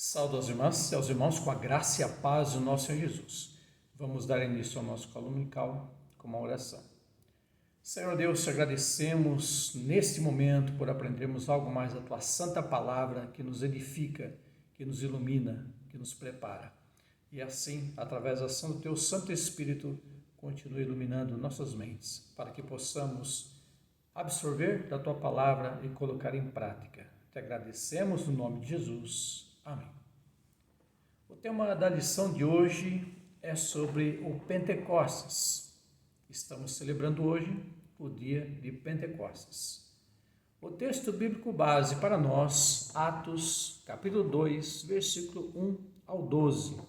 Saúde às irmãs e aos irmãos com a graça e a paz do nosso Senhor Jesus. Vamos dar início ao nosso colo dominical com uma oração. Senhor Deus, te agradecemos neste momento por aprendermos algo mais da Tua santa palavra que nos edifica, que nos ilumina, que nos prepara. E assim, através da ação do Teu Santo Espírito, continue iluminando nossas mentes, para que possamos absorver da Tua palavra e colocar em prática. Te agradecemos no nome de Jesus. Amém. O tema da lição de hoje é sobre o Pentecostes. Estamos celebrando hoje o dia de Pentecostes. O texto bíblico base para nós, Atos, capítulo 2, versículo 1 ao 12.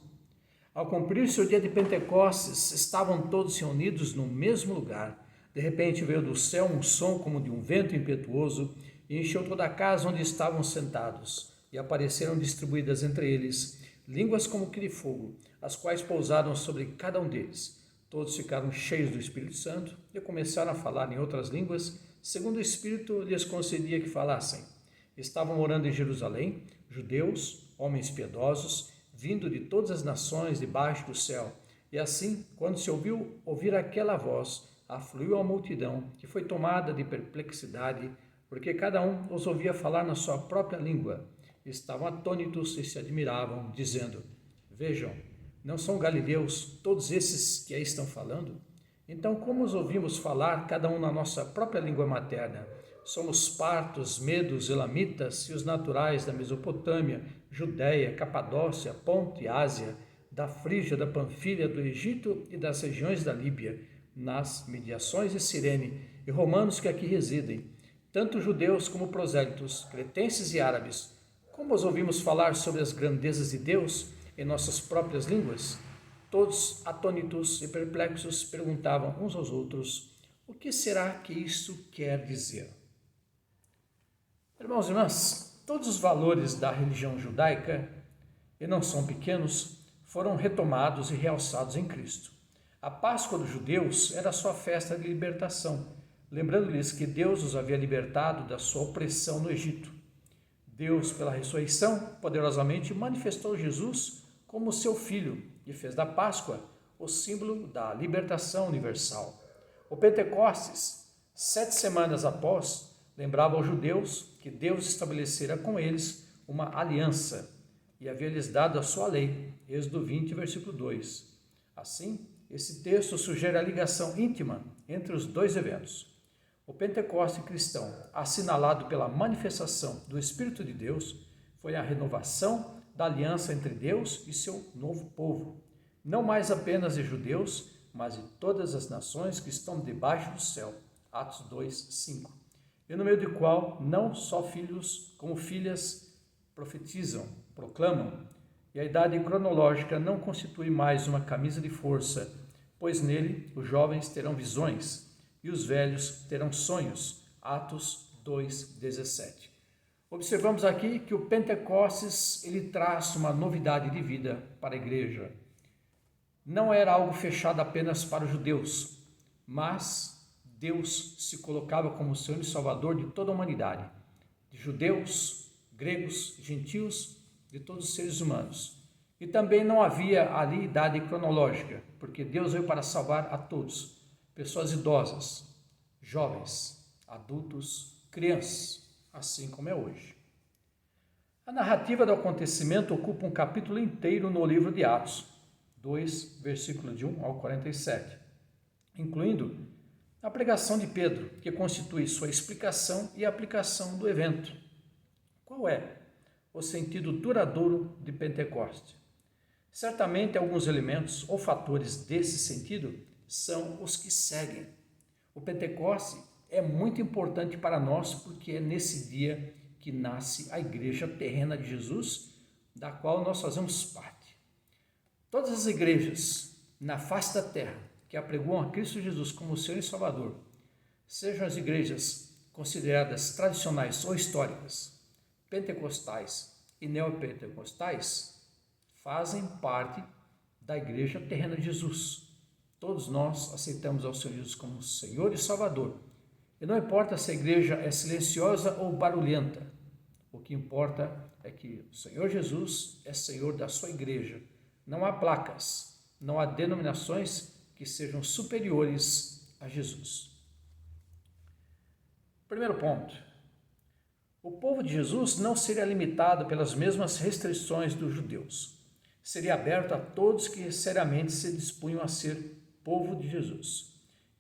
Ao cumprir-se o dia de Pentecostes, estavam todos reunidos no mesmo lugar. De repente veio do céu um som como de um vento impetuoso e encheu toda a casa onde estavam sentados. E apareceram distribuídas entre eles línguas como que de fogo, as quais pousaram sobre cada um deles. Todos ficaram cheios do Espírito Santo e começaram a falar em outras línguas, segundo o Espírito lhes concedia que falassem. Estavam orando em Jerusalém, judeus, homens piedosos, vindo de todas as nações debaixo do céu. E assim, quando se ouvir aquela voz, afluiu a multidão, que foi tomada de perplexidade, porque cada um os ouvia falar na sua própria língua. Estavam atônitos e se admiravam, dizendo: Vejam, não são galileus todos esses que aí estão falando? Então, como os ouvimos falar, cada um na nossa própria língua materna? Somos partos, medos, elamitas e os naturais da Mesopotâmia, Judéia, Capadócia, Ponto e Ásia, da Frígia, da Panfilha, do Egito e das regiões da Líbia, nas mediações de Cirene, e romanos que aqui residem, tanto judeus como prosélitos, cretenses e árabes. Como os ouvimos falar sobre as grandezas de Deus em nossas próprias línguas? Todos, atônitos e perplexos, perguntavam uns aos outros: o que será que isso quer dizer? Irmãos e irmãs, todos os valores da religião judaica, e não são pequenos, foram retomados e realçados em Cristo. A Páscoa dos judeus era a sua festa de libertação, lembrando-lhes que Deus os havia libertado da sua opressão no Egito. Deus, pela ressurreição, poderosamente manifestou Jesus como seu Filho e fez da Páscoa o símbolo da libertação universal. O Pentecostes, 7 semanas após, lembrava aos judeus que Deus estabelecera com eles uma aliança e havia-lhes dado a sua lei, Êxodo 20, versículo 2. Assim, esse texto sugere a ligação íntima entre os dois eventos. O Pentecoste cristão, assinalado pela manifestação do Espírito de Deus, foi a renovação da aliança entre Deus e seu novo povo, não mais apenas de judeus, mas de todas as nações que estão debaixo do céu. Atos 2, 5. E no meio do qual não só filhos como filhas profetizam, proclamam, e a idade cronológica não constitui mais uma camisa de força, pois nele os jovens terão visões e os velhos terão sonhos. Atos 2:17. Observamos aqui que o Pentecostes ele traz uma novidade de vida para a igreja. Não era algo fechado apenas para os judeus, mas Deus se colocava como Senhor e Salvador de toda a humanidade, de judeus, gregos, gentios, de todos os seres humanos. E também não havia ali idade cronológica, porque Deus veio para salvar a todos. Pessoas idosas, jovens, adultos, crianças, assim como é hoje. A narrativa do acontecimento ocupa um capítulo inteiro no livro de Atos, 2, versículos de 1 ao 47, incluindo a pregação de Pedro, que constitui sua explicação e aplicação do evento. Qual é o sentido duradouro de Pentecoste? Certamente alguns elementos ou fatores desse sentido são os que seguem. O Pentecoste é muito importante para nós porque é nesse dia que nasce a igreja terrena de Jesus, da qual nós fazemos parte. Todas as igrejas na face da terra que apregoam a Cristo Jesus como Senhor e Salvador, sejam as igrejas consideradas tradicionais ou históricas, pentecostais e neopentecostais, fazem parte da igreja terrena de Jesus. Todos nós aceitamos ao Senhor Jesus como Senhor e Salvador. E não importa se a igreja é silenciosa ou barulhenta, O que importa é que o Senhor Jesus é Senhor da sua igreja. Não há placas, não há denominações que sejam superiores a Jesus. Primeiro ponto. O povo de Jesus não seria limitado pelas mesmas restrições dos judeus. Seria aberto a todos que seriamente se dispunham a ser povo de Jesus.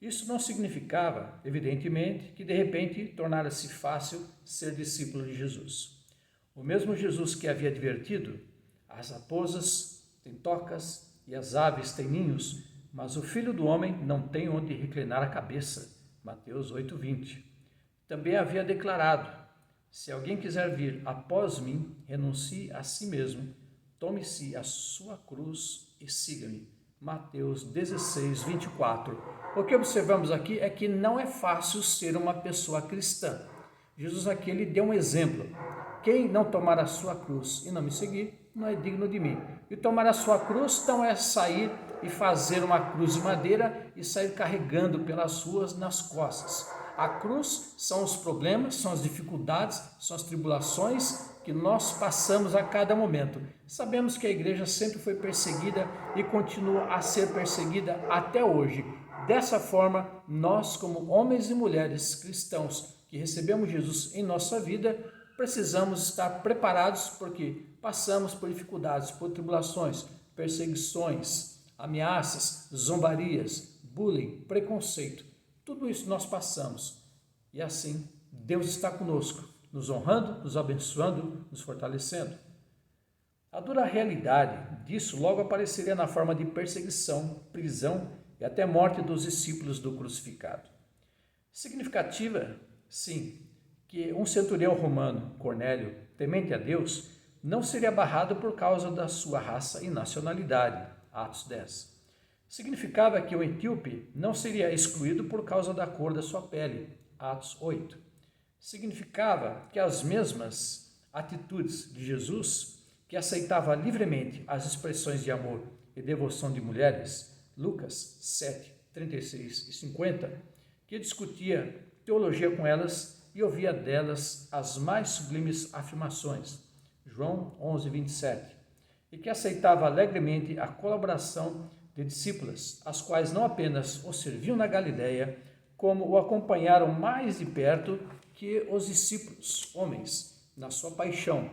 Isso não significava, evidentemente, que de repente tornara-se fácil ser discípulo de Jesus. O mesmo Jesus que havia advertido: as raposas têm tocas e as aves têm ninhos, mas o Filho do Homem não tem onde reclinar a cabeça. Mateus 8:20. Também havia declarado: se alguém quiser vir após mim, renuncie a si mesmo, tome-se a sua cruz e siga-me. Mateus 16:24. O que observamos aqui é que não é fácil ser uma pessoa cristã. Jesus aqui ele deu um exemplo. Quem não tomar a sua cruz e não me seguir, não é digno de mim. E tomar a sua cruz não é sair e fazer uma cruz de madeira e sair carregando pelas ruas nas costas. A cruz são os problemas, são as dificuldades, são as tribulações que nós passamos a cada momento. Sabemos que a igreja sempre foi perseguida e continua a ser perseguida até hoje. Dessa forma, nós, como homens e mulheres cristãos que recebemos Jesus em nossa vida, precisamos estar preparados porque passamos por dificuldades, por tribulações, perseguições, ameaças, zombarias, bullying, preconceito. Tudo isso nós passamos. E assim, Deus está conosco, nos honrando, nos abençoando, nos fortalecendo. A dura realidade disso logo apareceria na forma de perseguição, prisão e até morte dos discípulos do crucificado. Significativa, sim, que um centurião romano, Cornélio, temente a Deus, não seria barrado por causa da sua raça e nacionalidade. Atos 10. Significava que o etíope não seria excluído por causa da cor da sua pele. Atos 8. Significava que as mesmas atitudes de Jesus, que aceitava livremente as expressões de amor e devoção de mulheres, Lucas 7, 36 e 50, que discutia teologia com elas e ouvia delas as mais sublimes afirmações, João 11, 27, e que aceitava alegremente a colaboração de discípulas, as quais não apenas o serviam na Galileia, como o acompanharam mais de perto que os discípulos, homens, na sua paixão.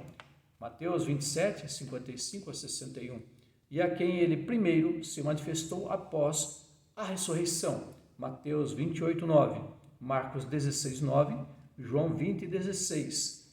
Mateus 27, 55 a 61. E a quem ele primeiro se manifestou após a ressurreição. Mateus 28, 9. Marcos 16, 9. João 20, 16.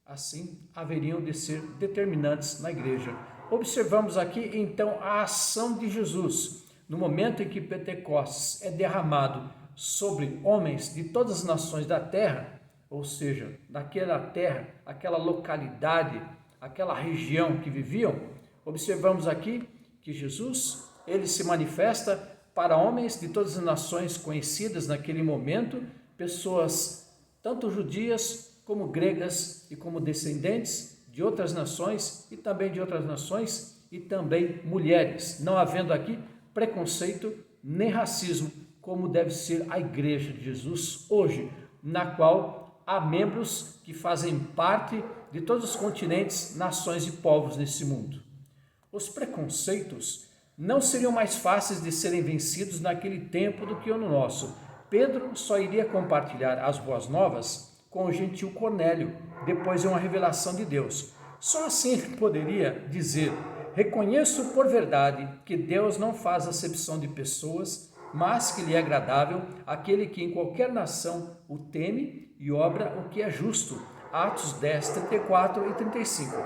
Assim, haveriam de ser determinantes na igreja. Observamos aqui, então, a ação de Jesus. No momento em que Pentecostes é derramado sobre homens de todas as nações da terra, ou seja, daquela terra, aquela localidade, aquela região que viviam, observamos aqui que Jesus, ele se manifesta para homens de todas as nações conhecidas naquele momento, pessoas tanto judias como gregas e como descendentes de outras nações e também de outras nações e também mulheres, não havendo aqui preconceito nem racismo, como deve ser a igreja de Jesus hoje, na qual há membros que fazem parte de todos os continentes, nações e povos nesse mundo. Os preconceitos não seriam mais fáceis de serem vencidos naquele tempo do que no nosso. Pedro só iria compartilhar as boas novas com o gentil Cornélio, depois de uma revelação de Deus. Só assim ele poderia dizer: reconheço por verdade que Deus não faz acepção de pessoas, mas que lhe é agradável aquele que em qualquer nação o teme e obra o que é justo. Atos 10, 34 e 35.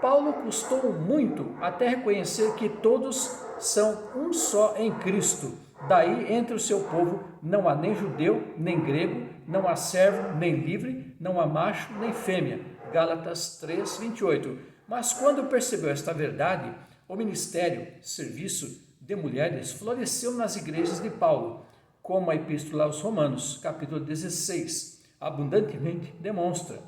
Paulo custou muito até reconhecer que todos são um só em Cristo. Daí, entre o seu povo, não há nem judeu, nem grego, não há servo, nem livre, não há macho, nem fêmea. Gálatas 3, 28. Mas quando percebeu esta verdade, o ministério, serviço de mulheres floresceu nas igrejas de Paulo, como a Epístola aos Romanos, capítulo 16, abundantemente demonstra.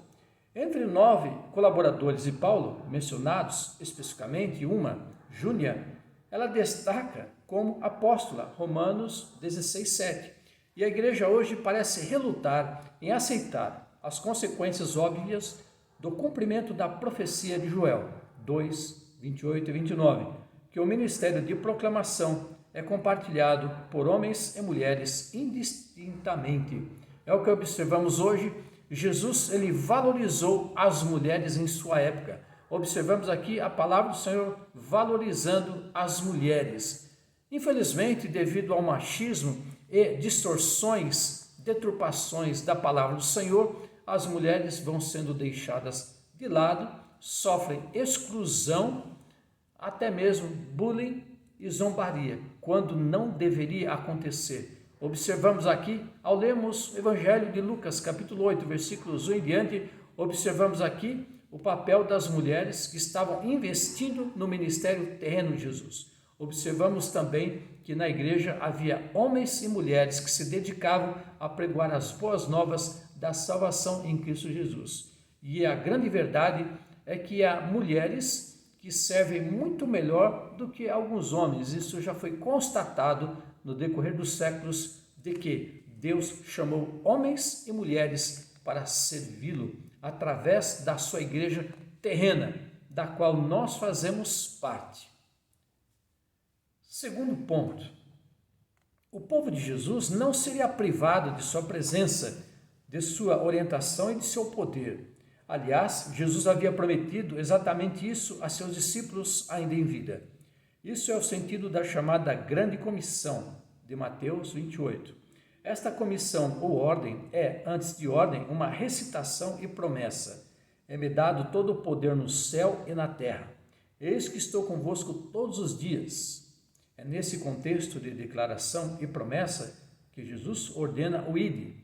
Entre 9 colaboradores de Paulo, mencionados especificamente uma, Júnia, ela destaca como apóstola, Romanos 16, 7. E a igreja hoje parece relutar em aceitar as consequências óbvias do cumprimento da profecia de Joel 2, 28 e 29, que o ministério de proclamação é compartilhado por homens e mulheres indistintamente. É o que observamos hoje. Jesus, ele valorizou as mulheres em sua época. Observamos aqui a palavra do Senhor valorizando as mulheres. Infelizmente, devido ao machismo e distorções, deturpações da palavra do Senhor, as mulheres vão sendo deixadas de lado, sofrem exclusão, até mesmo bullying e zombaria, quando não deveria acontecer. Observamos aqui, ao lermos o Evangelho de Lucas, capítulo 8, versículos 1 em diante, observamos aqui o papel das mulheres que estavam investindo no ministério terreno de Jesus. Observamos também que na igreja havia homens e mulheres que se dedicavam a pregoar as boas novas da salvação em Cristo Jesus. E a grande verdade é que há mulheres que servem muito melhor do que alguns homens. Isso já foi constatado no decorrer dos séculos, de que Deus chamou homens e mulheres para servi-lo através da sua igreja terrena, da qual nós fazemos parte. Segundo ponto, o povo de Jesus não seria privado de sua presença, de sua orientação e de seu poder. Aliás, Jesus havia prometido exatamente isso a seus discípulos ainda em vida. Isso é o sentido da chamada Grande Comissão, de Mateus 28. Esta comissão ou ordem é, antes de ordem, uma recitação e promessa. É-me dado todo o poder no céu e na terra. Eis que estou convosco todos os dias. É nesse contexto de declaração e promessa que Jesus ordena o ide.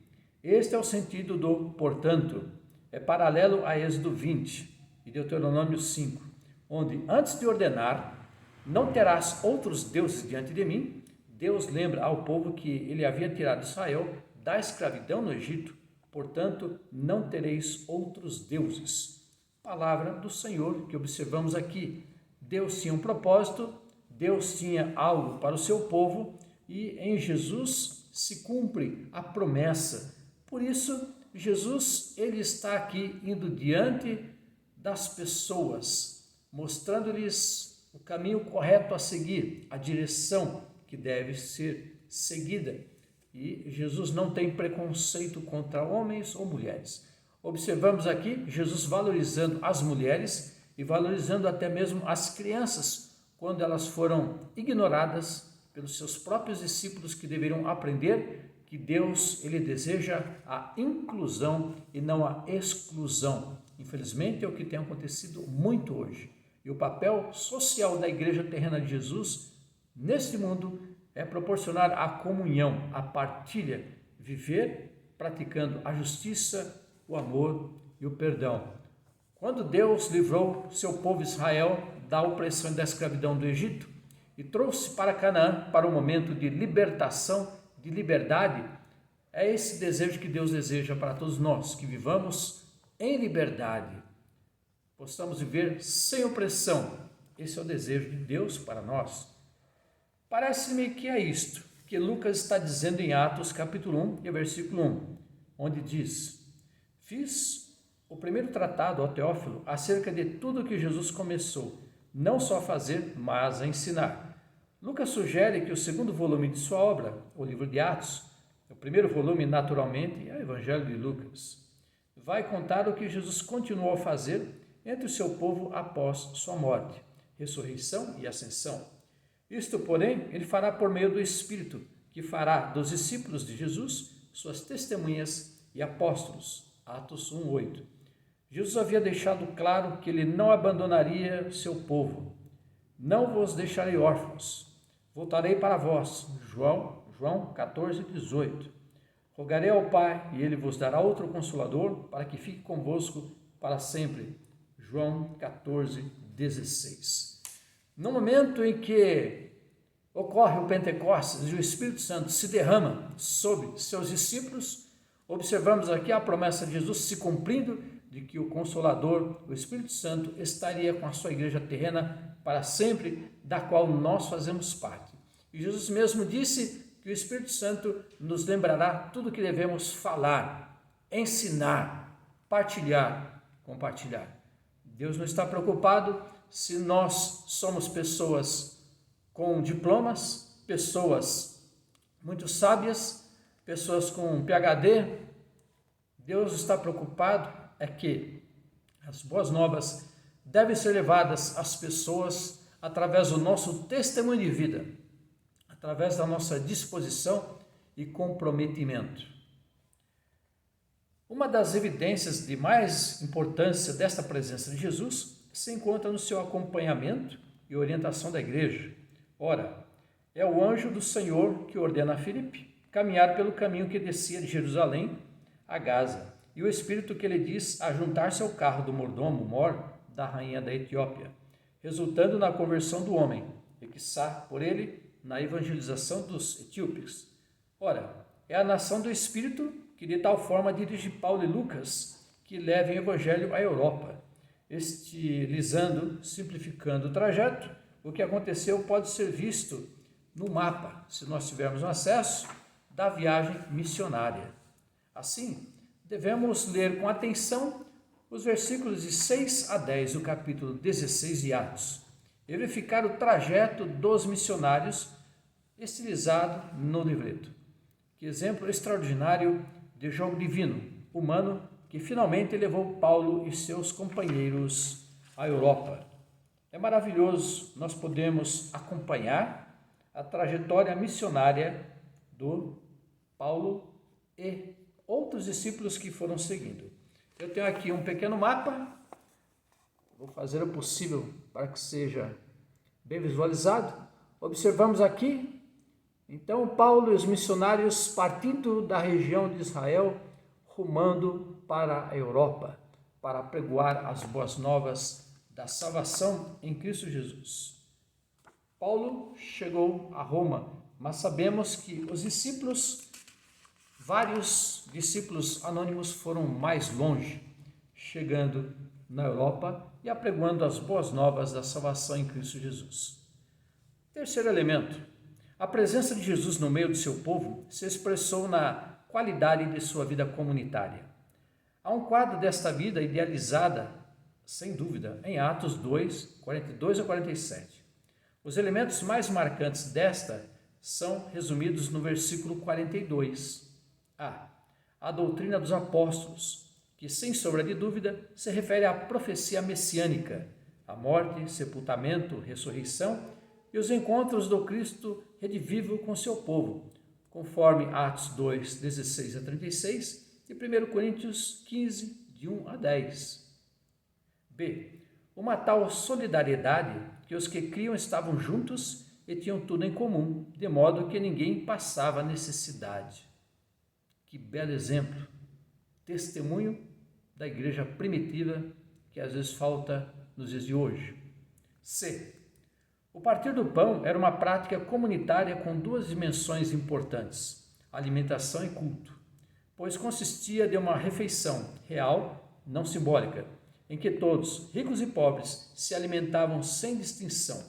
Este é o sentido do portanto. É paralelo a Êxodo 20 e Deuteronômio 5, onde antes de ordenar, não terás outros deuses diante de mim, Deus lembra ao povo que ele havia tirado Israel da escravidão no Egito, portanto, não tereis outros deuses. Palavra do Senhor que observamos aqui. Deus tinha um propósito, Deus tinha algo para o seu povo e em Jesus se cumpre a promessa. Por isso, Jesus, ele está aqui indo diante das pessoas, mostrando-lhes o caminho correto a seguir, a direção que deve ser seguida. E Jesus não tem preconceito contra homens ou mulheres. Observamos aqui Jesus valorizando as mulheres e valorizando até mesmo as crianças, quando elas foram ignoradas pelos seus próprios discípulos que deveriam aprender que Deus, ele deseja a inclusão e não a exclusão. Infelizmente é o que tem acontecido muito hoje. E o papel social da igreja terrena de Jesus neste mundo é proporcionar a comunhão, a partilha, viver praticando a justiça, o amor e o perdão. Quando Deus livrou seu povo Israel da opressão e da escravidão do Egito e trouxe para Canaã para um momento de libertação, de liberdade, é esse desejo que Deus deseja para todos nós, que vivamos em liberdade, possamos viver sem opressão. Esse é o desejo de Deus para nós. Parece-me que é isto que Lucas está dizendo em Atos capítulo 1 e versículo 1, onde diz: fiz o primeiro tratado ao Teófilo acerca de tudo que Jesus começou, não só a fazer, mas a ensinar. Lucas sugere que o segundo volume de sua obra, o livro de Atos, o primeiro volume, naturalmente, é o Evangelho de Lucas, vai contar o que Jesus continuou a fazer entre o seu povo após sua morte, ressurreição e ascensão. Isto, porém, ele fará por meio do Espírito, que fará dos discípulos de Jesus suas testemunhas e apóstolos. Atos 1:8. Jesus havia deixado claro que ele não abandonaria seu povo. Não vos deixarei órfãos, voltarei para vós. João 14:18. Rogarei ao Pai, e ele vos dará outro Consolador, para que fique convosco para sempre. João 14:16. No momento em que ocorre o Pentecostes e o Espírito Santo se derrama sobre seus discípulos, observamos aqui a promessa de Jesus se cumprindo de que o Consolador, o Espírito Santo, estaria com a sua igreja terrena para sempre, da qual nós fazemos parte. E Jesus mesmo disse que o Espírito Santo nos lembrará tudo o que devemos falar, ensinar, partilhar compartilhar. Deus não está preocupado se nós somos pessoas com diplomas, pessoas muito sábias, pessoas com PhD. Deus está preocupado é que as boas novas devem ser levadas às pessoas através do nosso testemunho de vida, através da nossa disposição e comprometimento. Uma das evidências de mais importância desta presença de Jesus se encontra no seu acompanhamento e orientação da igreja. Ora, é o anjo do Senhor que ordena a Filipe caminhar pelo caminho que descia de Jerusalém a Gaza, e o Espírito que lhe diz a juntar-se ao carro do mordomo mor da rainha da Etiópia, resultando na conversão do homem, e quiçá por ele na evangelização dos etíopes. Ora, é a nação do Espírito que de tal forma dirige Paulo e Lucas que levem o evangelho à Europa, estilizando, simplificando o trajeto. O que aconteceu pode ser visto no mapa, se nós tivermos acesso, da viagem missionária. Assim, devemos ler com atenção os versículos de 6 a 10 do capítulo 16 de Atos e verificar o trajeto dos missionários estilizado no livreto. Que exemplo extraordinário de jogo divino, humano, que finalmente levou Paulo e seus companheiros à Europa. É maravilhoso nós podemos acompanhar a trajetória missionária do Paulo e outros discípulos que foram seguindo. Eu tenho aqui um pequeno mapa, vou fazer o possível para que seja bem visualizado. Observamos aqui, então, Paulo e os missionários partindo da região de Israel, rumando para a Europa, para pregoar as boas novas da salvação em Cristo Jesus. Paulo chegou a Roma, mas sabemos que os discípulos, vários discípulos anônimos foram mais longe, chegando na Europa e apregoando as boas novas da salvação em Cristo Jesus. Terceiro elemento. A presença de Jesus no meio do seu povo se expressou na qualidade de sua vida comunitária. Há um quadro desta vida idealizada, sem dúvida, em Atos 2, 42 a 47. Os elementos mais marcantes desta são resumidos no versículo 42. A doutrina dos apóstolos, que sem sombra de dúvida se refere à profecia messiânica, a morte, sepultamento, ressurreição e os encontros do Cristo redivivo com seu povo, conforme Atos 2, 16 a 36 e 1 Coríntios 15, de 1 a 10. B. Uma tal solidariedade que os que criam estavam juntos e tinham tudo em comum, de modo que ninguém passava necessidade. Que belo exemplo! Testemunho da igreja primitiva que às vezes falta nos dias de hoje. C. O partir do pão era uma prática comunitária com duas dimensões importantes, alimentação e culto, pois consistia de uma refeição real, não simbólica, em que todos, ricos e pobres, se alimentavam sem distinção,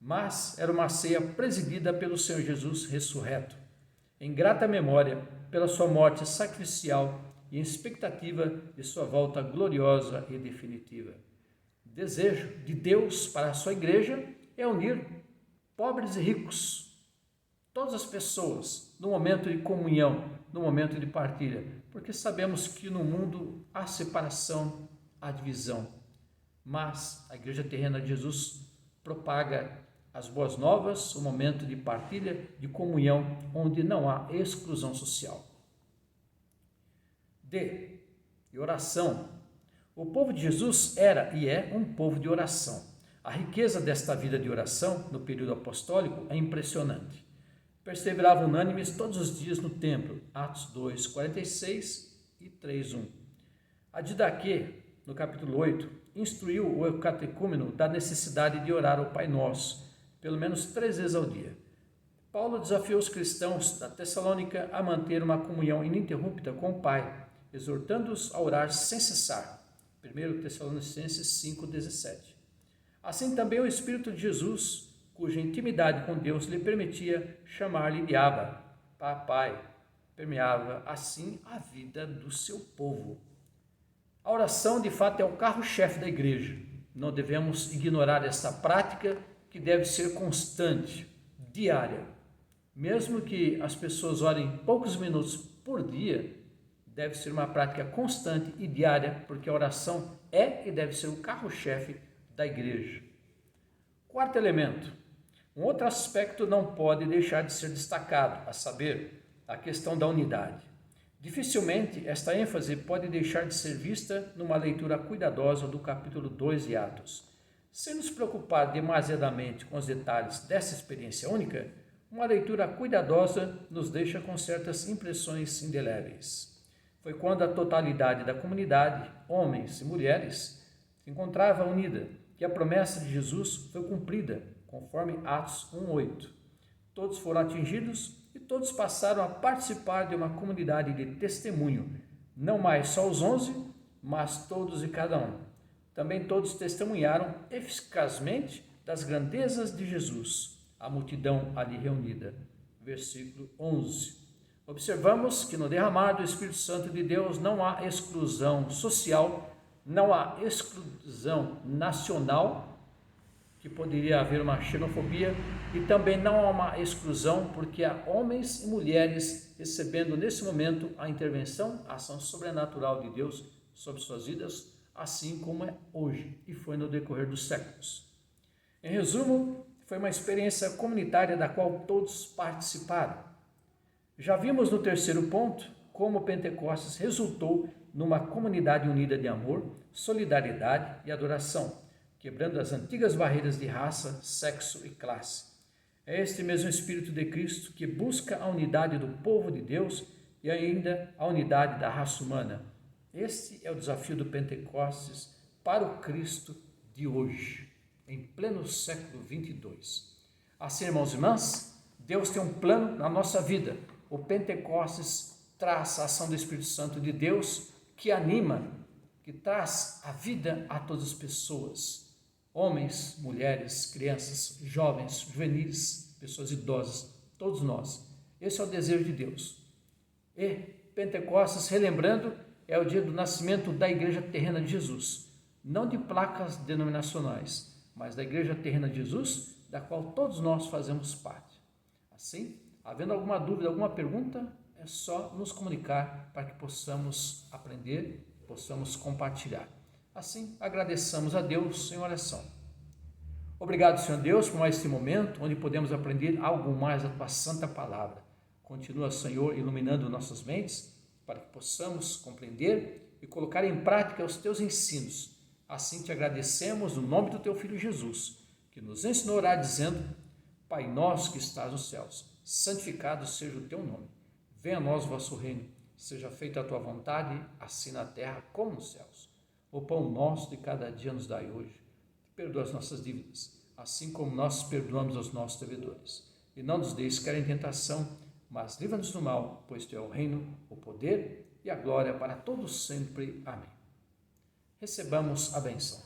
mas era uma ceia presidida pelo Senhor Jesus ressurreto, em grata memória pela sua morte sacrificial e em expectativa de sua volta gloriosa e definitiva. Desejo de Deus para a sua igreja é unir pobres e ricos, todas as pessoas, no momento de comunhão, no momento de partilha, porque sabemos que no mundo há separação, há divisão, mas a igreja terrena de Jesus propaga as boas novas, o momento de partilha, de comunhão, onde não há exclusão social. D. E oração. O povo de Jesus era e é um povo de oração. A riqueza desta vida de oração, no período apostólico, é impressionante. Perseveravam unânimes todos os dias no templo, Atos 2, 46 e 3, 1. A Didaquê, no capítulo 8, instruiu o catecúmeno da necessidade de orar ao Pai Nosso, pelo menos 3 vezes ao dia. Paulo desafiou os cristãos da Tessalônica a manter uma comunhão ininterrupta com o Pai, exortando-os a orar sem cessar. 1 Tessalonicenses 5, 17. Assim também o Espírito de Jesus, cuja intimidade com Deus lhe permitia chamar-lhe de Abba, Papai, permeava assim a vida do seu povo. A oração, de fato, é o carro-chefe da igreja. Não devemos ignorar essa prática que deve ser constante, diária. Mesmo que as pessoas orem poucos minutos por dia, deve ser uma prática constante e diária, porque a oração é e deve ser o carro-chefe da igreja. Quarto elemento. Um outro aspecto não pode deixar de ser destacado, a saber, a questão da unidade. Dificilmente esta ênfase pode deixar de ser vista numa leitura cuidadosa do capítulo 2 de Atos. Sem nos preocupar demasiadamente com os detalhes dessa experiência única, uma leitura cuidadosa nos deixa com certas impressões indeléveis. Foi quando a totalidade da comunidade, homens e mulheres, se encontrava unida, que a promessa de Jesus foi cumprida, conforme Atos 1:8. Todos foram atingidos e todos passaram a participar de uma comunidade de testemunho, não mais só os 11, mas todos e cada um. Também todos testemunharam eficazmente das grandezas de Jesus, a multidão ali reunida. Versículo 11. Observamos que no derramar do Espírito Santo de Deus não há exclusão social, não há exclusão nacional, que poderia haver uma xenofobia, e também não há uma exclusão, porque há homens e mulheres recebendo nesse momento a intervenção, a ação sobrenatural de Deus sobre suas vidas, assim como é hoje e foi no decorrer dos séculos. Em resumo, foi uma experiência comunitária da qual todos participaram. Já vimos no terceiro ponto como Pentecostes resultou numa comunidade unida de amor, solidariedade e adoração, quebrando as antigas barreiras de raça, sexo e classe. É este mesmo Espírito de Cristo que busca a unidade do povo de Deus e ainda a unidade da raça humana. Este é o desafio do Pentecostes para o Cristo de hoje, em pleno século 22. Assim, irmãos e irmãs, Deus tem um plano na nossa vida. O Pentecostes traz a ação do Espírito Santo de Deus que anima, que traz a vida a todas as pessoas. Homens, mulheres, crianças, jovens, juvenis, pessoas idosas, todos nós. Esse é o desejo de Deus. E Pentecostes, relembrando, é o dia do nascimento da igreja terrena de Jesus, não de placas denominacionais, mas da igreja terrena de Jesus, da qual todos nós fazemos parte. Assim, havendo alguma dúvida, alguma pergunta, é só nos comunicar para que possamos aprender, possamos compartilhar. Assim, agradeçamos a Deus em oração. Obrigado, Senhor Deus, por mais este momento onde podemos aprender algo mais da Tua Santa Palavra. Continua, Senhor, iluminando nossas mentes para que possamos compreender e colocar em prática os Teus ensinos. Assim te agradecemos no nome do Teu Filho Jesus, que nos ensinou a orar dizendo: Pai nosso que estás nos céus, santificado seja o Teu nome. Venha a nós o vosso reino, seja feita a Tua vontade, assim na terra como nos céus. O pão nosso de cada dia nos dai hoje. Perdoa as nossas dívidas, assim como nós perdoamos aos nossos devedores. E não nos deixes cair em tentação, mas livra-nos do mal, pois Teu é o reino, o poder e a glória para todos sempre. Amém. Recebamos a bênção.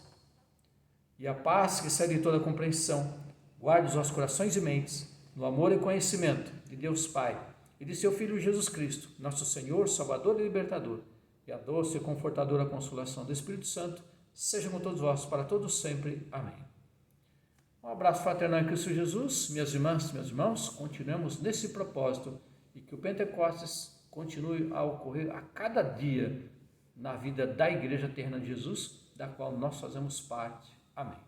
E a paz que excede toda compreensão, guarde os nossos corações e mentes, no amor e conhecimento de Deus Pai e de Seu Filho Jesus Cristo, nosso Senhor, Salvador e Libertador, e a doce e confortadora consolação do Espírito Santo, seja com todos vós, para todos sempre. Amém. Um abraço fraternal em Cristo Jesus, minhas irmãs, meus irmãos, continuemos nesse propósito e que o Pentecostes continue a ocorrer a cada dia na vida da Igreja Terrena de Jesus, da qual nós fazemos parte. Amém.